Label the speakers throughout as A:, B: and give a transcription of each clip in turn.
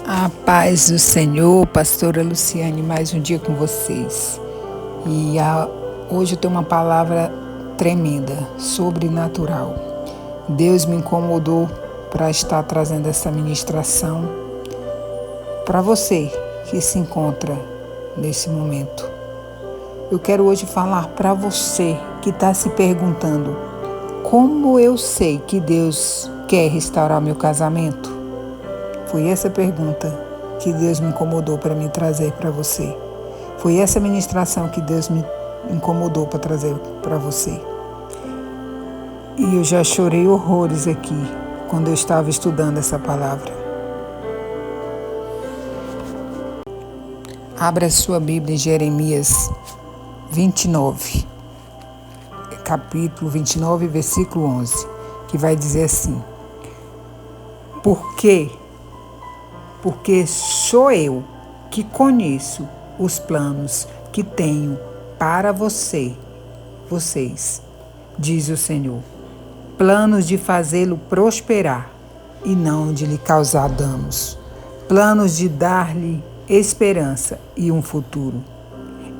A: A paz do Senhor, pastora Luciane, mais um dia com vocês. Hoje eu tenho uma palavra tremenda, sobrenatural. Deus me incomodou para estar trazendo essa ministração para você que se encontra nesse momento. Eu quero hoje falar para você que está se perguntando: como eu sei que Deus quer restaurar meu casamento? Foi essa pergunta que Deus me incomodou para me trazer para você. Foi essa ministração que Deus me incomodou para trazer para você. E eu já chorei horrores aqui quando eu estava estudando essa palavra. Abra sua Bíblia em Jeremias 29, capítulo 29, versículo 11, que vai dizer assim: Porque sou eu que conheço os planos que tenho para vocês, diz o Senhor, planos de fazê-lo prosperar e não de lhe causar danos, planos de dar-lhe esperança e um futuro.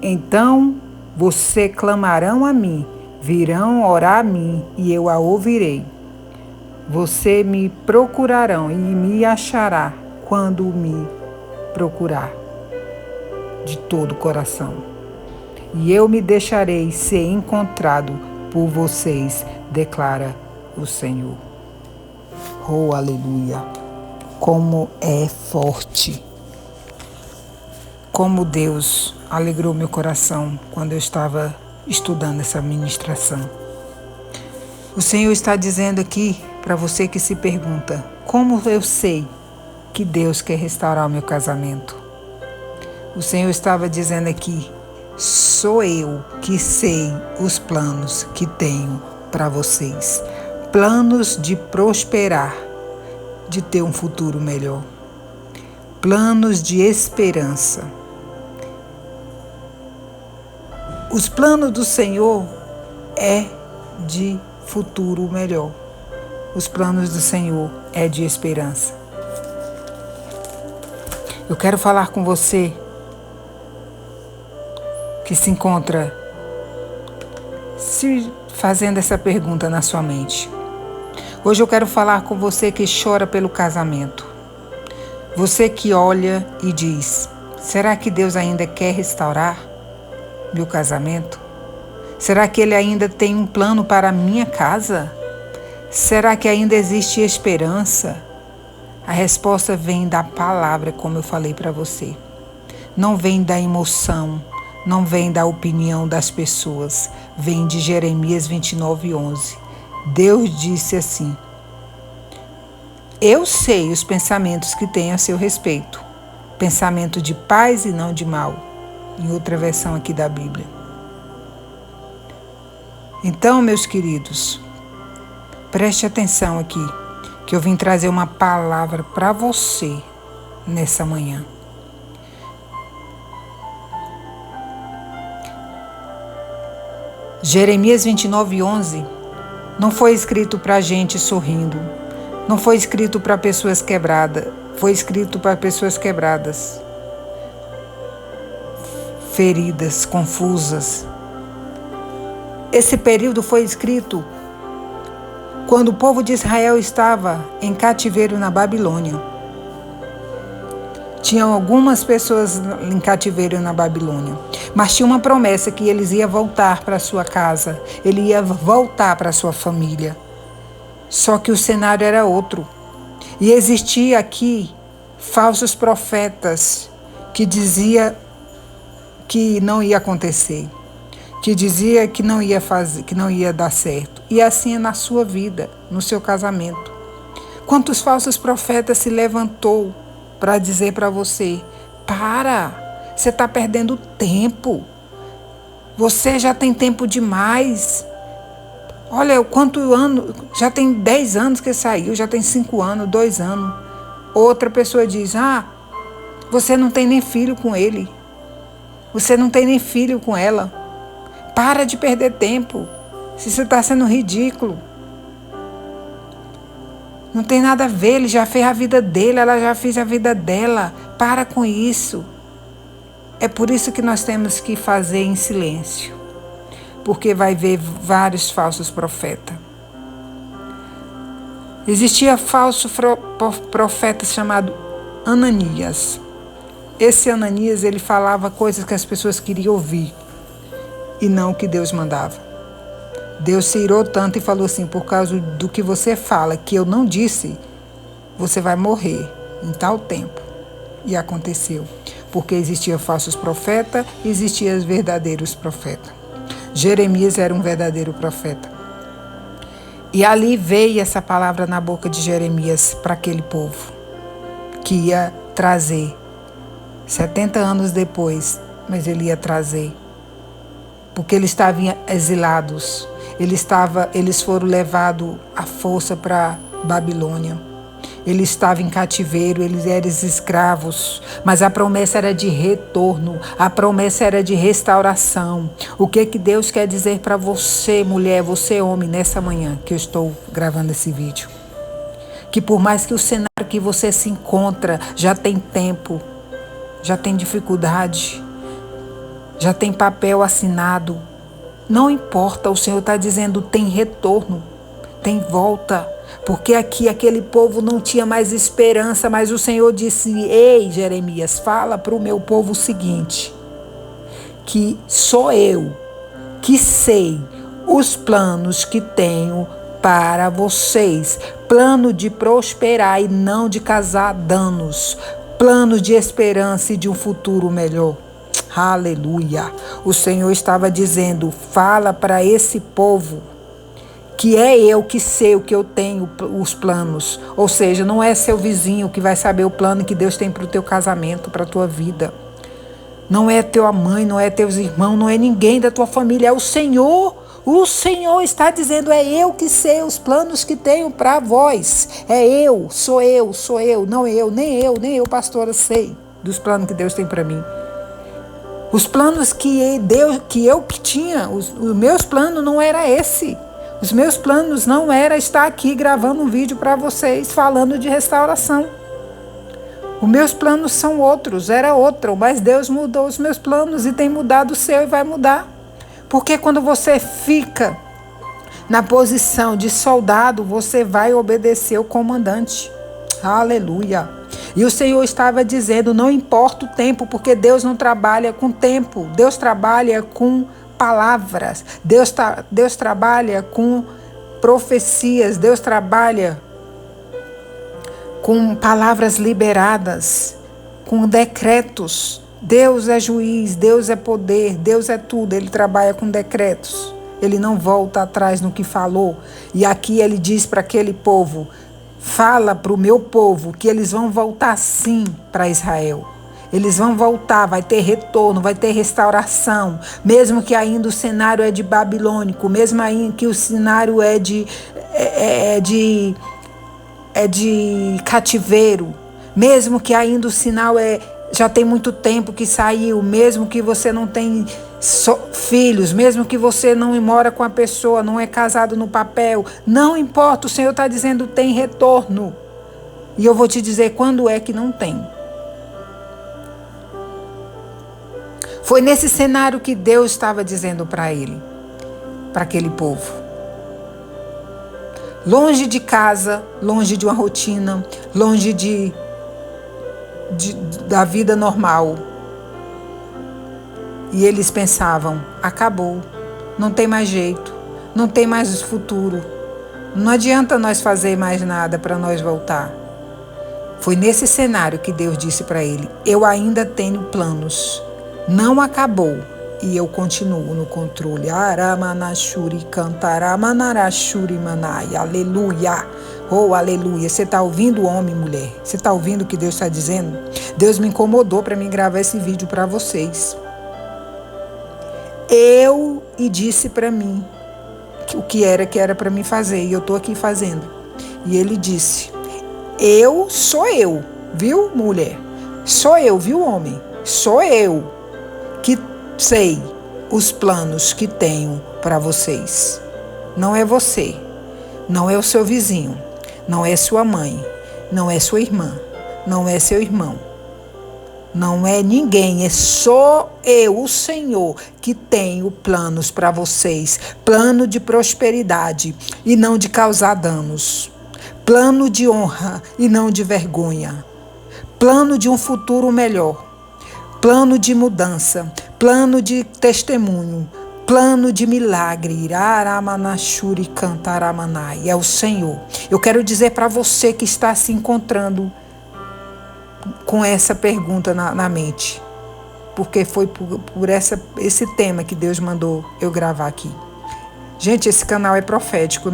A: Então você clamarão a mim, virão orar a mim e eu a ouvirei. Você me procurarão e me achará quando me procurar de todo o coração. E eu me deixarei ser encontrado por vocês, declara o Senhor. Oh, aleluia! Como é forte! Como Deus alegrou meu coração quando eu estava estudando essa ministração. O Senhor está dizendo aqui para você que se pergunta: como eu sei que Deus quer restaurar o meu casamento? O Senhor estava dizendo aqui: sou eu que sei os planos que tenho para vocês. Planos de prosperar, de ter um futuro melhor. Planos de esperança. Os planos do Senhor é de futuro melhor. Os planos do Senhor é de esperança. Eu quero falar com você que se encontra se fazendo essa pergunta na sua mente. Hoje eu quero falar com você que chora pelo casamento. Você que olha e diz: será que Deus ainda quer restaurar meu casamento? Será que Ele ainda tem um plano para a minha casa? Será que ainda existe esperança? A resposta vem da palavra, como eu falei para você. Não vem da emoção, não vem da opinião das pessoas. Vem de Jeremias 29, 11. Deus disse assim: eu sei os pensamentos que tenho a seu respeito. Pensamento de paz e não de mal. Em outra versão aqui da Bíblia. Então, meus queridos, preste atenção aqui, que eu vim trazer uma palavra para você nessa manhã. Jeremias 29, 11 não foi escrito para gente sorrindo, não foi escrito para pessoas quebradas, foi escrito para pessoas quebradas, feridas, confusas. Esse período foi escrito quando o povo de Israel estava em cativeiro na Babilônia. Tinham algumas pessoas em cativeiro na Babilônia, mas tinha uma promessa que eles iam voltar para sua casa, ele ia voltar para sua família. Só que o cenário era outro. E existia aqui falsos profetas que diziam que não ia acontecer, que dizia que não ia fazer, que não ia dar certo. E assim é na sua vida, no seu casamento. Quantos falsos profetas se levantou para dizer para você: para, você está perdendo tempo, você já tem tempo demais. Olha, quanto ano, já tem 10 anos que saiu, já tem 5 anos, 2 anos. Outra pessoa diz: você não tem nem filho com ele. Você não tem nem filho com ela. Para de perder tempo. Se você está sendo ridículo. Não tem nada a ver, ele já fez a vida dele, ela já fez a vida dela. Para com isso. É por isso que nós temos que fazer em silêncio. Porque vai ver vários falsos profetas. Existia falso profeta chamado Ananias. Esse Ananias, ele falava coisas que as pessoas queriam ouvir e não o que Deus mandava. Deus se irou tanto e falou assim: por causa do que você fala, que eu não disse, você vai morrer em tal tempo. E aconteceu, porque existiam falsos profetas e existiam os verdadeiros profetas. Jeremias era um verdadeiro profeta. E ali veio essa palavra na boca de Jeremias para aquele povo, que ia trazer 70 anos depois, mas ele ia trazer, porque eles estavam exilados, eles foram levados à força para Babilônia, eles estavam em cativeiro, eles eram escravos, mas a promessa era de retorno, a promessa era de restauração. O que Deus quer dizer para você, mulher, você homem, nessa manhã que eu estou gravando esse vídeo? Que por mais que o cenário que você se encontra já tem tempo, já tem dificuldade, já tem papel assinado, não importa, o Senhor está dizendo: tem retorno, tem volta. Porque aqui aquele povo não tinha mais esperança, mas o Senhor disse: ei, Jeremias, fala para o meu povo o seguinte, que sou eu que sei os planos que tenho para vocês, plano de prosperar e não de causar danos, plano de esperança e de um futuro melhor. Aleluia! O Senhor estava dizendo: fala para esse povo que é eu que sei o que eu tenho, os planos. Ou seja, não é seu vizinho que vai saber o plano que Deus tem para o teu casamento, para a tua vida. Não é tua mãe, não é teus irmãos, não é ninguém da tua família, é o Senhor. O Senhor está dizendo: é eu que sei os planos que tenho para vós. É eu, sou eu, não eu, nem eu, pastora, sei dos planos que Deus tem para mim. Os planos que eu tinha, os meus planos não era esse. Os meus planos não era estar aqui gravando um vídeo para vocês falando de restauração. Os meus planos são outros, era outro, mas Deus mudou os meus planos e tem mudado o seu e vai mudar. Porque quando você fica na posição de soldado, você vai obedecer o comandante. Aleluia! E o Senhor estava dizendo: não importa o tempo, porque Deus não trabalha com tempo, Deus trabalha com palavras, Deus trabalha com profecias, Deus trabalha com palavras liberadas, com decretos. Deus é juiz, Deus é poder, Deus é tudo, Ele trabalha com decretos. Ele não volta atrás no que falou. E aqui Ele diz para aquele povo: fala para o meu povo que eles vão voltar sim para Israel. Eles vão voltar, vai ter retorno, vai ter restauração, mesmo que ainda o cenário é de babilônico, mesmo ainda que o cenário é de cativeiro, mesmo que ainda o sinal já tem muito tempo que saiu, mesmo que você não tem filhos, mesmo que você não mora com a pessoa, não é casado no papel, não importa, o Senhor está dizendo: tem retorno. E eu vou te dizer quando é que não tem. Foi nesse cenário que Deus estava dizendo para ele, para aquele povo. Longe de casa, longe de uma rotina, longe da vida normal. E eles pensavam: acabou, não tem mais jeito, não tem mais futuro. Não adianta nós fazer mais nada para nós voltar. Foi nesse cenário que Deus disse para ele: eu ainda tenho planos. Não acabou e eu continuo no controle. Aramanashuri cantaramanarashuri manai. Aleluia. Oh, aleluia. Você está ouvindo, homem e mulher? Você está ouvindo o que Deus está dizendo? Deus me incomodou para mim gravar esse vídeo para vocês. E disse para mim o que era para mim fazer. E eu estou aqui fazendo. E ele disse: sou eu, viu, mulher? Sou eu, viu, homem? Sou eu que sei os planos que tenho para vocês. Não é você, não é o seu vizinho, Não é sua mãe, não é sua irmã, não é seu irmão. Não é ninguém, é só eu, o Senhor, que tenho planos para vocês. Plano de prosperidade e não de causar danos. Plano de honra e não de vergonha. Plano de um futuro melhor. Plano de mudança. Plano de testemunho. Plano de milagre. Iramanashuri cantaramanai. É o Senhor. Eu quero dizer para você que está se encontrando com essa pergunta na mente, porque foi por esse tema que Deus mandou eu gravar aqui. Gente, esse canal é profético,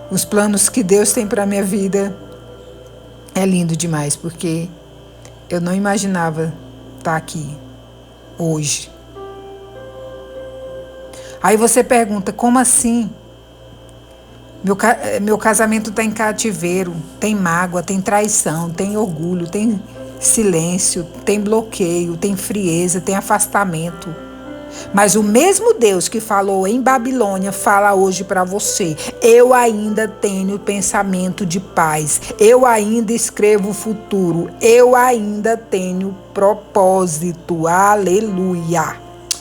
A: os planos que Deus tem para minha vida é lindo demais, porque eu não imaginava estar aqui hoje. Aí você pergunta, como assim? Meu casamento está em cativeiro, tem mágoa, tem traição, tem orgulho, tem silêncio, tem bloqueio, tem frieza, tem afastamento. Mas o mesmo Deus que falou em Babilônia fala hoje para você. Eu ainda tenho pensamento de paz, eu ainda escrevo o futuro, eu ainda tenho propósito. Aleluia!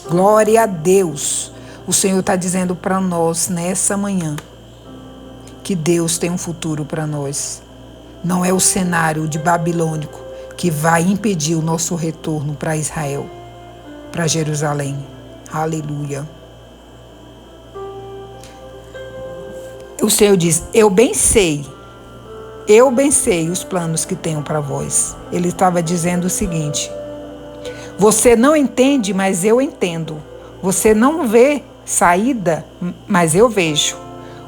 A: Glória a Deus! O Senhor está dizendo para nós nessa manhã que Deus tem um futuro para nós. Não é o cenário de babilônico que vai impedir o nosso retorno para Israel, para Jerusalém. Aleluia. O Senhor diz, eu bem sei os planos que tenho para vós. Ele estava dizendo o seguinte, você não entende, mas eu entendo. Você não vê saída, mas eu vejo.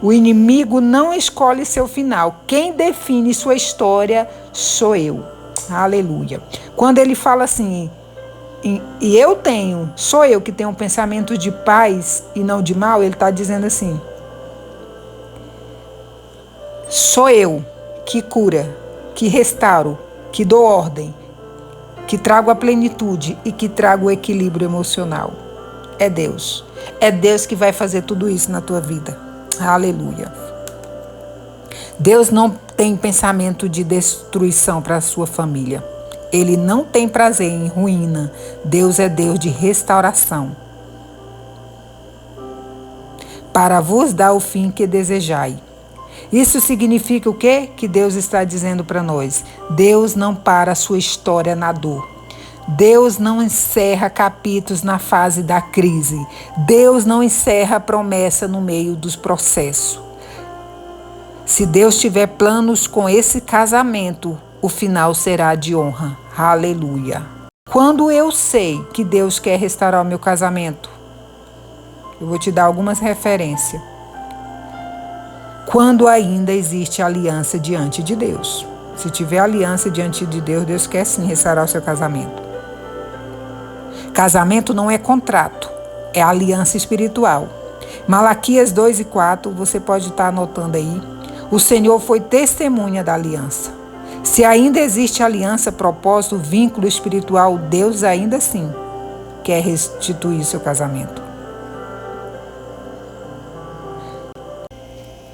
A: O inimigo não escolhe seu final. Quem define sua história sou eu. Aleluia. Quando ele fala assim, sou eu que tenho um pensamento de paz e não de mal, ele está dizendo assim, sou eu que cura, que restauro, que dou ordem, que trago a plenitude e que trago o equilíbrio emocional. É Deus. É Deus que vai fazer tudo isso na tua vida. Aleluia. Deus não tem pensamento de destruição para a sua família. Ele não tem prazer em ruína. Deus é Deus de restauração. Para vos dar o fim que desejai. Isso significa o quê? Que Deus está dizendo para nós. Deus não para a sua história na dor. Deus não encerra capítulos na fase da crise. Deus não encerra a promessa no meio dos processos. Se Deus tiver planos com esse casamento, o final será de honra. Aleluia. Quando eu sei que Deus quer restaurar o meu casamento, eu vou te dar algumas referências. Quando ainda existe aliança diante de Deus. Se tiver aliança diante de Deus, Deus quer sim restaurar o seu casamento. Casamento não é contrato, é aliança espiritual. Malaquias 2:4, você pode estar anotando aí. O Senhor foi testemunha da aliança. Se ainda existe aliança, propósito, vínculo espiritual, Deus ainda assim quer restituir seu casamento.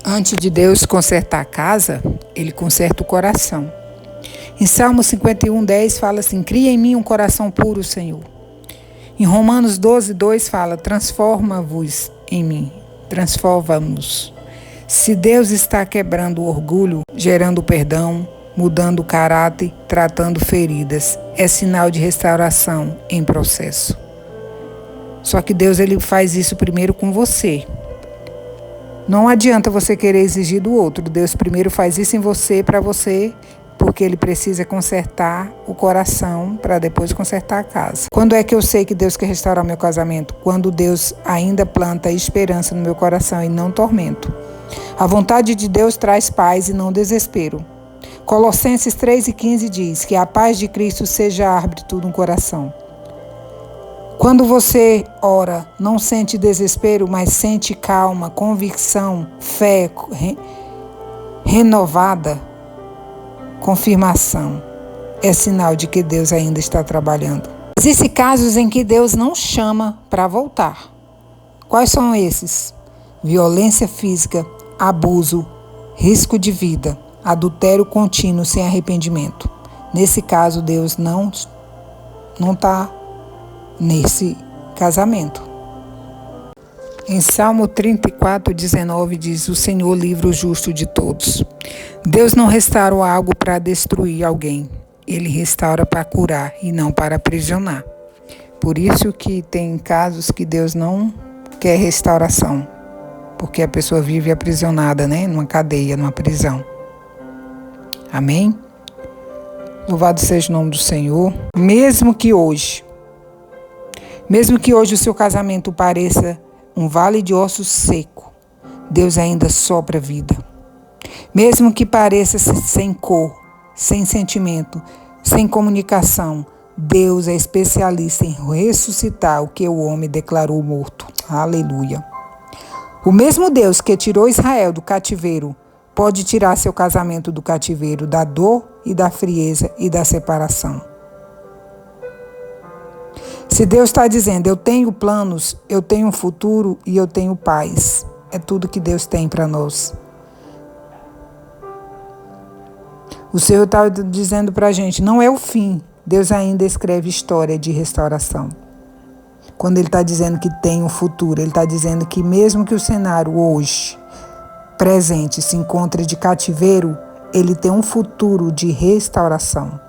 A: Antes de Deus consertar a casa, Ele conserta o coração. Em Salmo 51:10 fala assim, cria em mim um coração puro, Senhor. Em Romanos 12:2 fala, transforma-vos em mim, transforma-nos. Se Deus está quebrando o orgulho, gerando perdão, mudando o caráter, tratando feridas, é sinal de restauração em processo. Só que Deus ele faz isso primeiro com você. Não adianta você querer exigir do outro. Deus primeiro faz isso em você, para você, porque Ele precisa consertar o coração para depois consertar a casa. Quando é que eu sei que Deus quer restaurar meu casamento? Quando Deus ainda planta esperança no meu coração e não tormento. A vontade de Deus traz paz e não desespero. Colossenses 3:15 diz que a paz de Cristo seja árbitro no coração. Quando você ora, não sente desespero, mas sente calma, convicção, fé renovada, confirmação. É sinal de que Deus ainda está trabalhando. Existem casos em que Deus não chama para voltar. Quais são esses? Violência física, abuso, risco de vida. adultério contínuo sem arrependimento. Nesse caso, Deus não está nesse casamento. Em Salmo 34:19 diz: o Senhor livra o justo de todos. Deus não restaura algo para destruir alguém. Ele restaura para curar e não para aprisionar. Por isso que tem casos que Deus não quer restauração. Porque a pessoa vive aprisionada, numa cadeia, numa prisão. Amém? Louvado seja o nome do Senhor. Mesmo que hoje o seu casamento pareça um vale de ossos seco, Deus ainda sopra vida. Mesmo que pareça sem cor, sem sentimento, sem comunicação, Deus é especialista em ressuscitar o que o homem declarou morto. Aleluia. O mesmo Deus que tirou Israel do cativeiro pode tirar seu casamento do cativeiro, da dor e da frieza e da separação. Se Deus está dizendo, eu tenho planos, eu tenho um futuro e eu tenho paz. É tudo que Deus tem para nós. O Senhor está dizendo para a gente, não é o fim. Deus ainda escreve história de restauração. Quando Ele está dizendo que tem um futuro, Ele está dizendo que mesmo que o cenário hoje, presente, se encontre de cativeiro, Ele tem um futuro de restauração.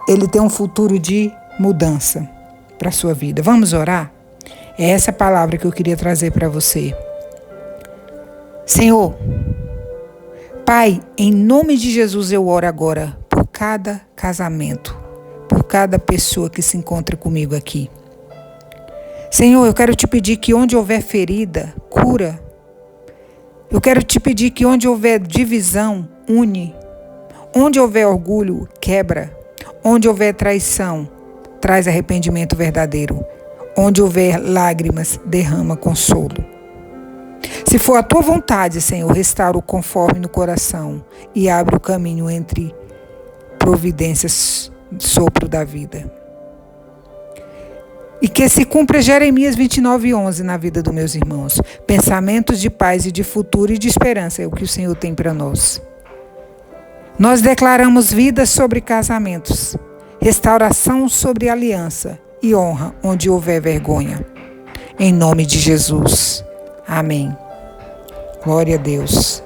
A: Ele tem um futuro de mudança para a sua vida. Vamos orar? É essa palavra que eu queria trazer para você. Senhor, Pai, em nome de Jesus eu oro agora por cada casamento, por cada pessoa que se encontra comigo aqui. Senhor, eu quero te pedir que onde houver ferida, cura. Eu quero te pedir que onde houver divisão, une. Onde houver orgulho, quebra. Onde houver traição, traz arrependimento verdadeiro. Onde houver lágrimas, derrama consolo. Se for a tua vontade, Senhor, restaura o conforme no coração e abre o caminho entre providências, sopro da vida. E que se cumpra Jeremias 29:11 na vida dos meus irmãos. Pensamentos de paz e de futuro e de esperança é o que o Senhor tem para nós. Nós declaramos vida sobre casamentos, restauração sobre aliança e honra onde houver vergonha. Em nome de Jesus. Amém. Glória a Deus.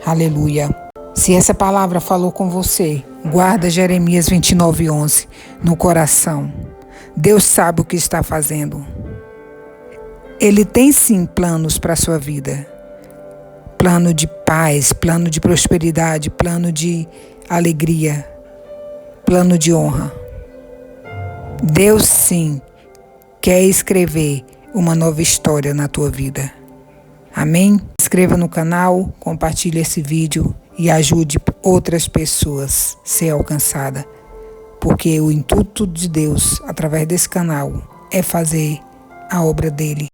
A: Aleluia. Se essa palavra falou com você, guarda Jeremias 29:11 no coração. Deus sabe o que está fazendo. Ele tem sim planos para a sua vida. Plano de paz, plano de prosperidade, plano de alegria, plano de honra. Deus sim quer escrever uma nova história na tua vida. Amém? Se inscreva no canal, compartilhe esse vídeo e ajude outras pessoas a ser alcançadas. Porque o intuito de Deus, através desse canal, é fazer a obra dele